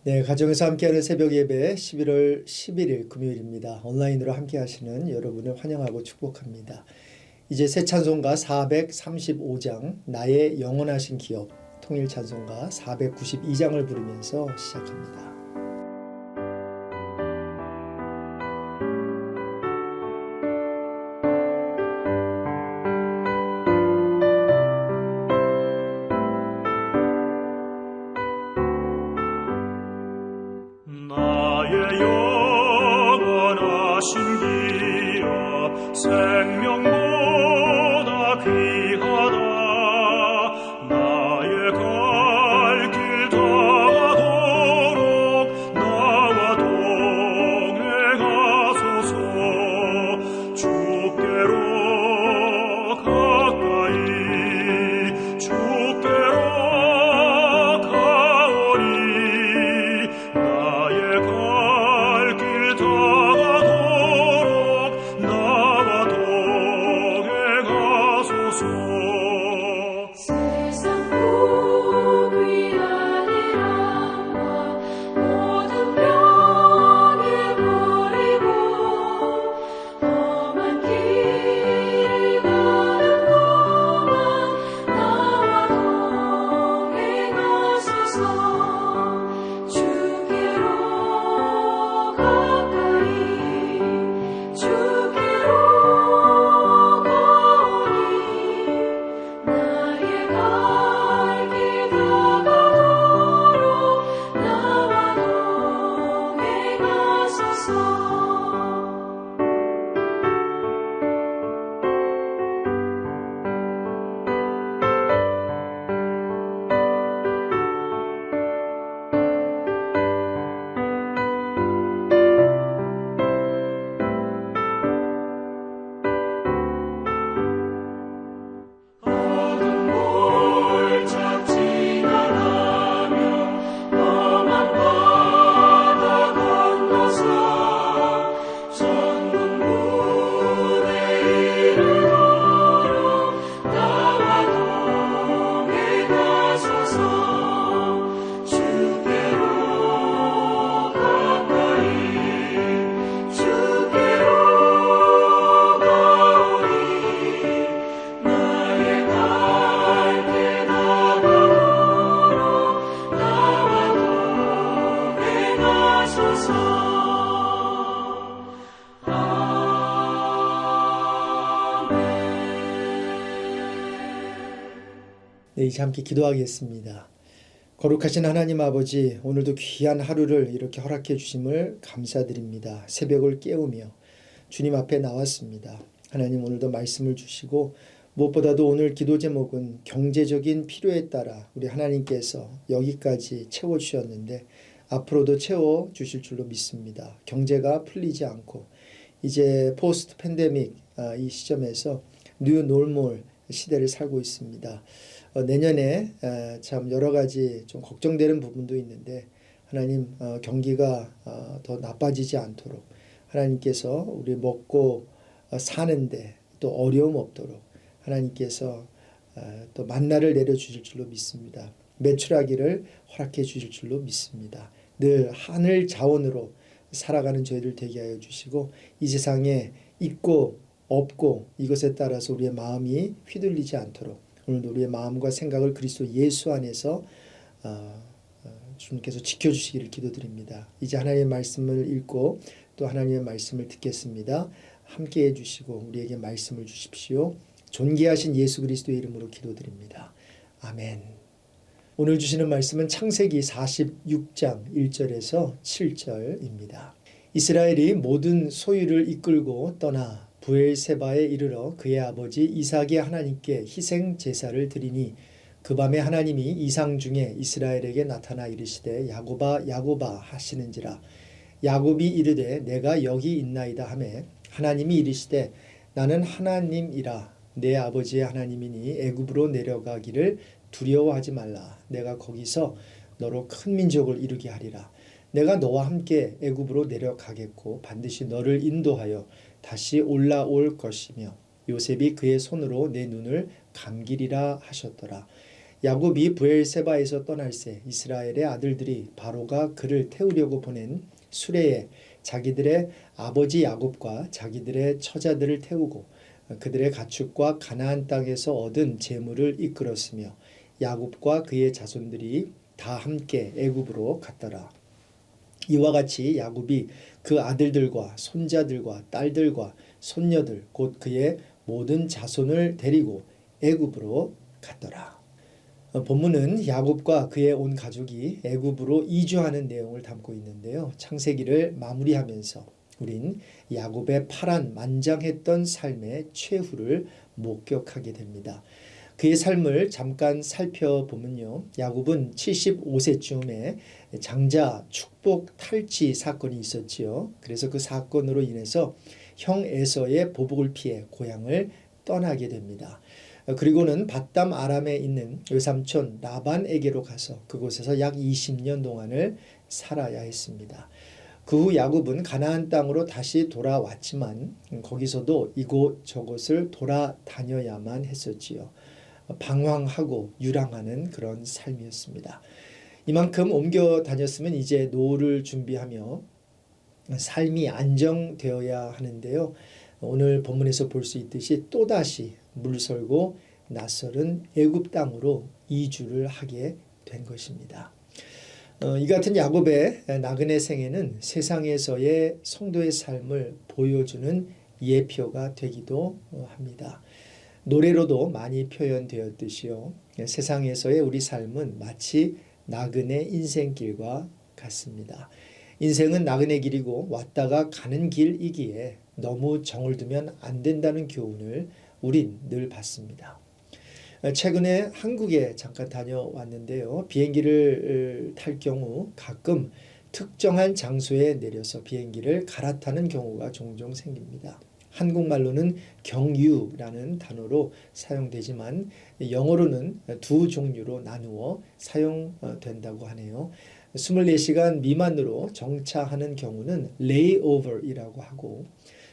네, 가정에서 함께하는 새벽 예배 11월 11일 금요일입니다. 온라인으로 함께하시는 여러분을 환영하고 축복합니다. 이제 새 찬송가 435장 나의 영원하신 기업 통일 찬송가 492장을 부르면서 시작합니다. 나의 영원하신 기업 생명보다 귀하다. 나의 갈 길 다가도록 나와 동행하소서. 주께로 가까이 주께로 가오리. 나의 갈 길 다가도록 나와 동행하소서. 세상 복 위한 일함과 모든 병에 버리고 험한 길을 가는 동안 나와 동행하소서. 주께로 가까이 주께로 가오니 나의 갈 길 다가도록 나와 동행하소서. 어둠 몰짝 지나가며 험한 바다 건너서 천국문에 이르도록 나와 동행하소서. 주께로 가까이 주께로 가오리. 나의 갈 길 다가도록 나와 동행하소서. 네, 이제 함께 기도하겠습니다. 거룩하신 하나님 아버지, 오늘도 귀한 하루를 이렇게 허락해 주심을 감사드립니다. 새벽을 깨우며 주님 앞에 나왔습니다. 하나님, 오늘도 말씀을 주시고 무엇보다도 오늘 기도 제목은 경제적인 필요에 따라 우리 하나님께서 여기까지 채워주셨는데 앞으로도 채워주실 줄로 믿습니다. 경제가 풀리지 않고 이제 포스트 팬데믹 이 시점에서 뉴 놀멀 시대를 살고 있습니다. 내년에 참 여러 가지 좀 걱정되는 부분도 있는데 하나님, 경기가 더 나빠지지 않도록 하나님께서 우리 먹고 사는데 또 어려움 없도록 하나님께서 또 만나를 내려주실 줄로 믿습니다. 매출하기를 허락해 주실 줄로 믿습니다. 늘 하늘 자원으로 살아가는 저희들 되게 하여 주시고 이 세상에 있고 없고 이것에 따라서 우리의 마음이 휘둘리지 않도록 오늘도 우리의 마음과 생각을 그리스도 예수 안에서 주님께서 지켜주시기를 기도드립니다. 이제 하나님의 말씀을 읽고 또 하나님의 말씀을 듣겠습니다. 함께해 주시고 우리에게 말씀을 주십시오. 존귀하신 예수 그리스도의 이름으로 기도드립니다. 아멘. 오늘 주시는 말씀은 창세기 46장 1절에서 7절입니다. 이스라엘이 모든 소유를 이끌고 떠나 부엘세바에 이르러 그의 아버지 이삭의 하나님께 희생 제사를 드리니 그 밤에 하나님이 이상 중에 이스라엘에게 나타나 이르시되 야곱아 야곱아 하시는지라. 야곱이 이르되 내가 여기 있나이다 하매 하나님이 이르시되 나는 하나님이라. 내 아버지의 하나님이니 애굽으로 내려가기를 두려워하지 말라. 내가 거기서 너로 큰 민족을 이루게 하리라. 내가 너와 함께 애굽으로 내려가겠고 반드시 너를 인도하여 다시 올라올 것이며 요셉이 그의 손으로 내 눈을 감기리라 하셨더라. 야곱이 브엘세바에서 떠날 새 이스라엘의 아들들이 바로가 그를 태우려고 보낸 수레에 자기들의 아버지 야곱과 자기들의 처자들을 태우고 그들의 가축과 가나안 땅에서 얻은 재물을 이끌었으며 야곱과 그의 자손들이 다 함께 애굽으로 갔더라. 이와 같이 야곱이 그 아들들과 손자들과 딸들과 손녀들 곧 그의 모든 자손을 데리고 애굽으로 갔더라. 본문은 야곱과 그의 온 가족이 애굽으로 이주하는 내용을 담고 있는데요. 창세기를 마무리하면서 우린 야곱의 파란만장했던 삶의 최후를 목격하게 됩니다. 그의 삶을 잠깐 살펴보면요. 야곱은 75세쯤에 장자 축복 탈취 사건이 있었지요. 그래서 그 사건으로 인해서 형 에서의 보복을 피해 고향을 떠나게 됩니다. 그리고는 밧담 아람에 있는 외삼촌 라반에게로 가서 그곳에서 약 20년 동안을 살아야 했습니다. 그 후 야곱은 가나안 땅으로 다시 돌아왔지만 거기서도 이곳 저곳을 돌아다녀야만 했었지요. 방황하고 유랑하는 그런 삶이었습니다. 이만큼 옮겨 다녔으면 이제 노후를 준비하며 삶이 안정되어야 하는데요. 오늘 본문에서 볼 수 있듯이 또다시 물설고 낯설은 애굽 땅으로 이주를 하게 된 것입니다. 이 같은 야곱의 나그네 생애는 세상에서의 성도의 삶을 보여주는 예표가 되기도 합니다. 노래로도 많이 표현되었듯이요. 세상에서의 우리 삶은 마치 나그네 인생길과 같습니다. 인생은 나그네 길이고 왔다가 가는 길이기에 너무 정을 두면 안 된다는 교훈을 우린 늘 받습니다. 최근에 한국에 잠깐 다녀왔는데요. 비행기를 탈 경우 가끔 특정한 장소에 내려서 비행기를 갈아타는 경우가 종종 생깁니다. 한국말로는 경유라는 단어로 사용되지만 영어로는 두 종류로 나누어 사용된다고 하네요. 24시간 미만으로 정차하는 경우는 레이오버이라고 하고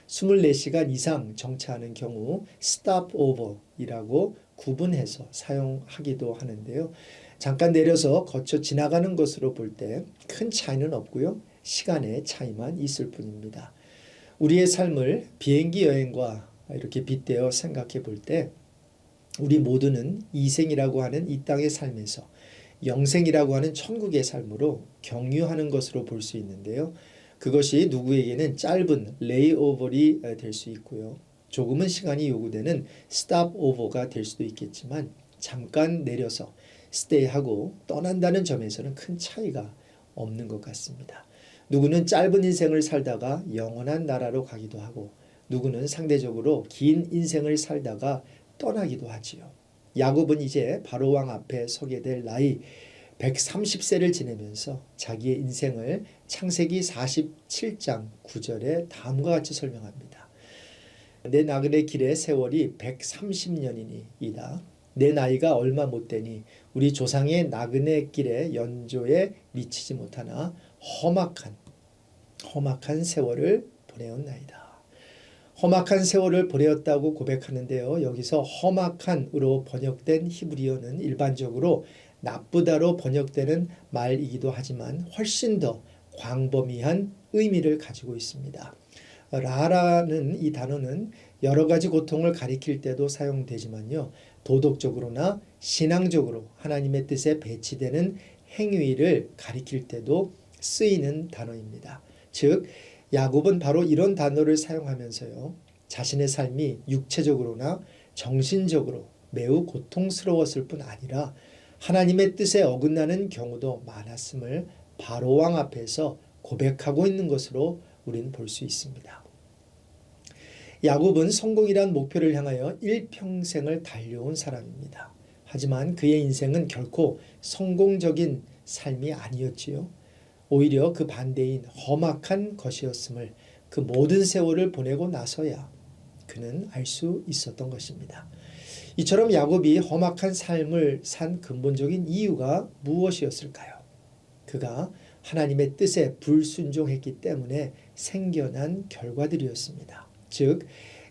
24시간 이상 정차하는 경우 스톱오버이라고 구분해서 사용하기도 하는데요. 잠깐 내려서 거쳐 지나가는 것으로 볼 때 큰 차이는 없고요. 시간의 차이만 있을 뿐입니다. 우리의 삶을 비행기 여행과 이렇게 빗대어 생각해 볼 때 우리 모두는 이생이라고 하는 이 땅의 삶에서 영생이라고 하는 천국의 삶으로 경유하는 것으로 볼 수 있는데요. 그것이 누구에게는 짧은 레이오버이 될 수 있고요. 조금은 시간이 요구되는 스톱오버가 될 수도 있겠지만 잠깐 내려서 스테이하고 떠난다는 점에서는 큰 차이가 없는 것 같습니다. 누구는 짧은 인생을 살다가 영원한 나라로 가기도 하고 누구는 상대적으로 긴 인생을 살다가 떠나기도 하지요. 야곱은 이제 바로왕 앞에 서게 될 나이 130세를 지내면서 자기의 인생을 창세기 47장 9절에 다음과 같이 설명합니다. 내 나그네 길의 세월이 130년이니이다. 내 나이가 얼마 못되니 우리 조상의 나그네 길의 연조에 미치지 못하나 험악한 세월을 보내었나이다. 험악한 세월을 보내었다고 고백하는데요. 여기서 험악한으로 번역된 히브리어는 일반적으로 나쁘다로 번역되는 말이기도 하지만 훨씬 더 광범위한 의미를 가지고 있습니다. 라라는 이 단어는 여러 가지 고통을 가리킬 때도 사용되지만요. 도덕적으로나 신앙적으로 하나님의 뜻에 배치되는 행위를 가리킬 때도 쓰이는 단어입니다. 즉 야곱은 바로 이런 단어를 사용하면서요. 자신의 삶이 육체적으로나 정신적으로 매우 고통스러웠을 뿐 아니라 하나님의 뜻에 어긋나는 경우도 많았음을 바로왕 앞에서 고백하고 있는 것으로 우리는 볼 수 있습니다. 야곱은 성공이란 목표를 향하여 일평생을 달려온 사람입니다. 하지만 그의 인생은 결코 성공적인 삶이 아니었지요. 오히려 그 반대인 험악한 것이었음을 그 모든 세월을 보내고 나서야 그는 알 수 있었던 것입니다. 이처럼 야곱이 험악한 삶을 산 근본적인 이유가 무엇이었을까요? 그가 하나님의 뜻에 불순종했기 때문에 생겨난 결과들이었습니다. 즉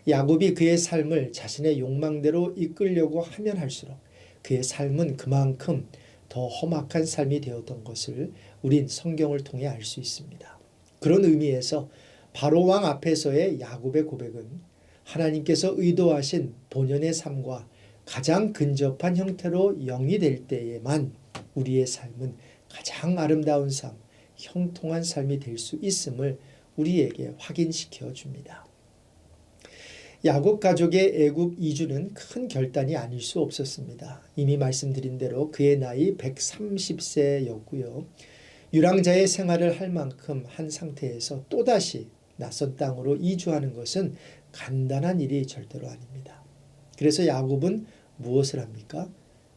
야곱이 그의 삶을 자신의 욕망대로 이끌려고 하면 할수록 그의 삶은 그만큼 더 험악한 삶이 되었던 것을 우린 성경을 통해 알 수 있습니다. 그런 의미에서 바로 왕 앞에서의 야곱의 고백은 하나님께서 의도하신 본연의 삶과 가장 근접한 형태로 영위될 때에만 우리의 삶은 가장 아름다운 삶, 형통한 삶이 될 수 있음을 우리에게 확인시켜 줍니다. 야곱 가족의 애굽 이주는 큰 결단이 아닐 수 없었습니다. 이미 말씀드린 대로 그의 나이 130세였고요. 유랑자의 생활을 할 만큼 한 상태에서 또다시 낯선 땅으로 이주하는 것은 간단한 일이 절대로 아닙니다. 그래서 야곱은 무엇을 합니까?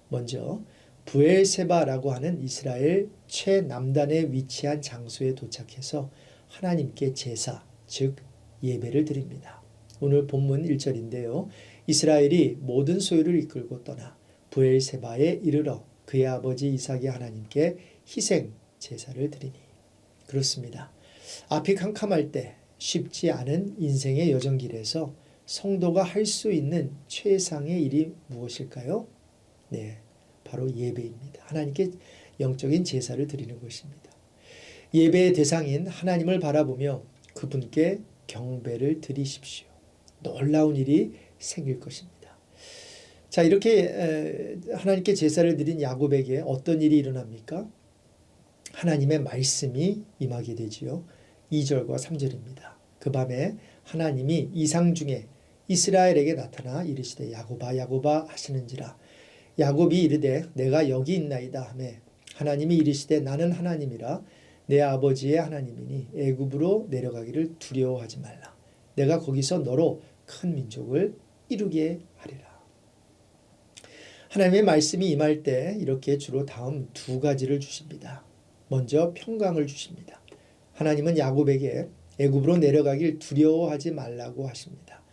먼저 브엘세바라고 하는 이스라엘 최남단에 위치한 장소에 도착해서 하나님께 제사, 즉 예배를 드립니다. 오늘 본문 1절인데요. 이스라엘이 모든 소유를 이끌고 떠나 브엘세바에 이르러 그의 아버지 이삭의 하나님께 희생 제사를 드리니. 그렇습니다. 앞이 캄캄할 때 쉽지 않은 인생의 여정길에서 성도가 할 수 있는 최상의 일이 무엇일까요? 네, 바로 예배입니다. 하나님께 영적인 제사를 드리는 것입니다. 예배의 대상인 하나님을 바라보며 그분께 경배를 드리십시오. 놀라운 일이 생길 것입니다. 자, 이렇게 하나님께 제사를 드린 야곱에게 어떤 일이 일어납니까? 하나님의 말씀이 임하게 되지요. 2절과 3절입니다. 그 밤에 하나님이 이상 중에 이스라엘에게 나타나 이르시되 야곱아 야곱아 하시는지라. 야곱이 이르되 내가 여기 있나이다 하매 하나님이 이르시되 나는 하나님이라 내 아버지의 하나님이니 애굽으로 내려가기를 두려워하지 말라. 내가 거기서 너로 큰 민족을 이루게 하리라. 하나님의 말씀이 임할 때 이렇게 주로 다음 두 가지를 주십니다. 먼저 평강을 주십니다. 하나님은 야곱에게 애굽으로 내려가길 두려워하지 말라고 하십니다.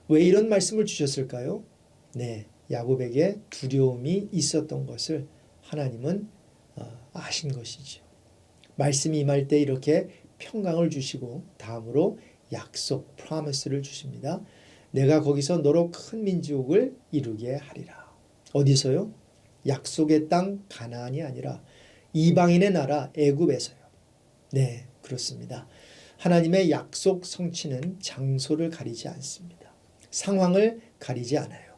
왜 이런 말씀을 주셨을까요? 네, 야곱에게 두려움이 있었던 것을 하나님은 아신 것이죠. 말씀이 임할 때 이렇게 평강을 주시고 다음으로 약속, 프로미스를 주십니다. 내가 거기서 너로 큰 민족을 이루게 하리라. 어디서요? 약속의 땅 가나안이 아니라 이방인의 나라 애굽에서요. 네, 그렇습니다. 하나님의 약속 성취는 장소를 가리지 않습니다. 상황을 가리지 않아요.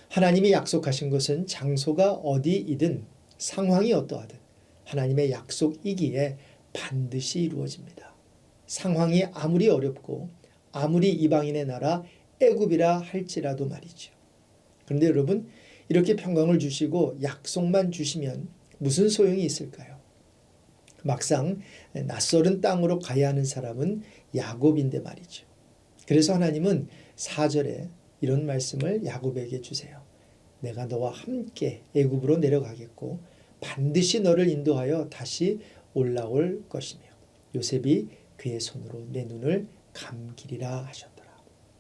하나님이 약속하신 것은 장소가 어디이든 상황이 어떠하든 하나님의 약속이기에 반드시 이루어집니다. 상황이 아무리 어렵고 아무리 이방인의 나라 애굽이라 할지라도 말이죠. 그런데 여러분, 이렇게 평강을 주시고 약속만 주시면 무슨 소용이 있을까요? 막상 낯설은 땅으로 가야 하는 사람은 야곱인데 말이죠. 그래서 하나님은 4절에 이런 말씀을 야곱에게 주세요. 내가 너와 함께 애굽으로 내려가겠고 반드시 너를 인도하여 다시 올라올 것이며 요셉이 그의 손으로 내 눈을 감기리라 하셨더라.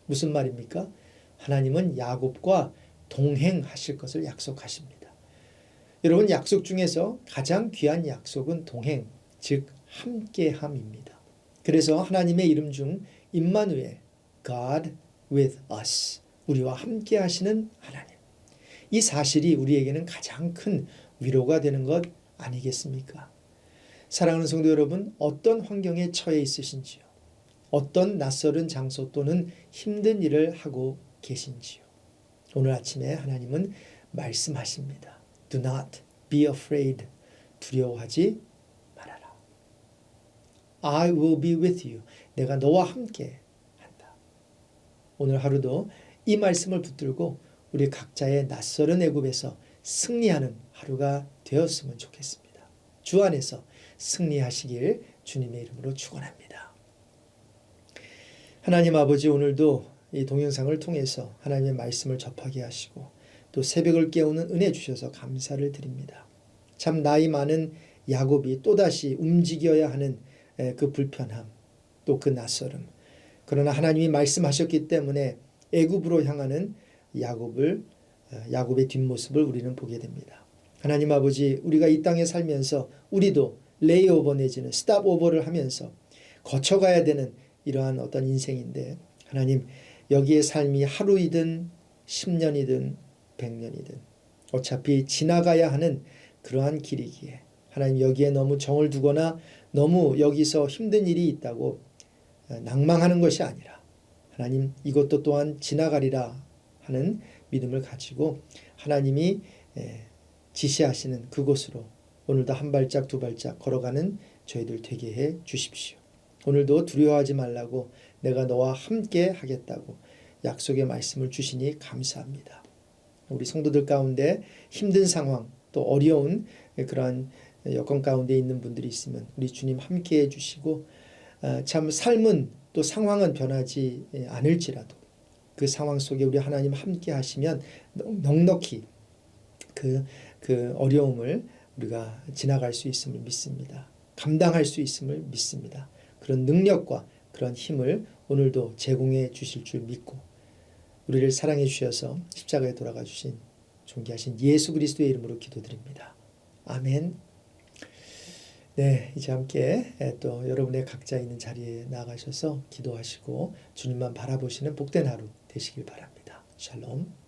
무슨 말입니까? 하나님은 야곱과 동행하실 것을 약속하십니다. 여러분, 약속 중에서 가장 귀한 약속은 동행, 즉 함께함입니다. 그래서 하나님의 이름 중 임마누엘, God with us, 우리와 함께 하시는 하나님. 이 사실이 우리에게는 가장 큰 위로가 되는 것 아니겠습니까? 사랑하는 성도 여러분, 어떤 환경에 처해 있으신지요? 어떤 낯설은 장소 또는 힘든 일을 하고 계신지요? 오늘 아침에 하나님은 말씀하십니다. Do not be afraid. 두려워하지 말아라. I will be with you. 내가 너와 함께 한다. 오늘 하루도 이 말씀을 붙들고 우리 각자의 낯설은 애굽에서 승리하는 하루가 되었으면 좋겠습니다. 주 안에서 승리하시길 주님의 이름으로 축원합니다. 하나님 아버지, 오늘도 이 동영상을 통해서 하나님의 말씀을 접하게 하시고 또 새벽을 깨우는 은혜 주셔서 감사를 드립니다. 참 나이 많은 야곱이 또다시 움직여야 하는 그 불편함, 또 그 낯설음. 그러나 하나님이 말씀하셨기 때문에 애굽으로 향하는 야곱의 뒷모습을 우리는 보게 됩니다. 하나님 아버지, 우리가 이 땅에 살면서 우리도 레이오버 내지는 스탑오버를 하면서 거쳐가야 되는 이러한 어떤 인생인데, 하나님, 여기에 삶이 하루이든 10년이든 100년이든 어차피 지나가야 하는 그러한 길이기에 하나님 여기에 너무 정을 두거나 너무 여기서 힘든 일이 있다고 낭망하는 것이 아니라 하나님 이것도 또한 지나가리라 하는 믿음을 가지고 하나님이 지시하시는 그곳으로 오늘도 한 발짝 두 발짝 걸어가는 저희들 되게 해 주십시오. 오늘도 두려워하지 말라고 내가 너와 함께 하겠다고 약속의 말씀을 주시니 감사합니다. 우리 성도들 가운데 힘든 상황 또 어려운 그러한 여건 가운데 있는 분들이 있으면 우리 주님 함께 해주시고 참 삶은 또 상황은 변하지 않을지라도 그 상황 속에 우리 하나님 함께 하시면 넉넉히 그 어려움을 우리가 지나갈 수 있음을 믿습니다. 감당할 수 있음을 믿습니다. 그런 능력과 그런 힘을 오늘도 제공해 주실 줄 믿고 우리를 사랑해 주셔서 십자가에 돌아가 주신 존귀하신 예수 그리스도의 이름으로 기도드립니다. 아멘. 네, 이제 함께 또 여러분의 각자 있는 자리에 나가셔서 기도하시고 주님만 바라보시는 복된 하루 되시길 바랍니다. 샬롬.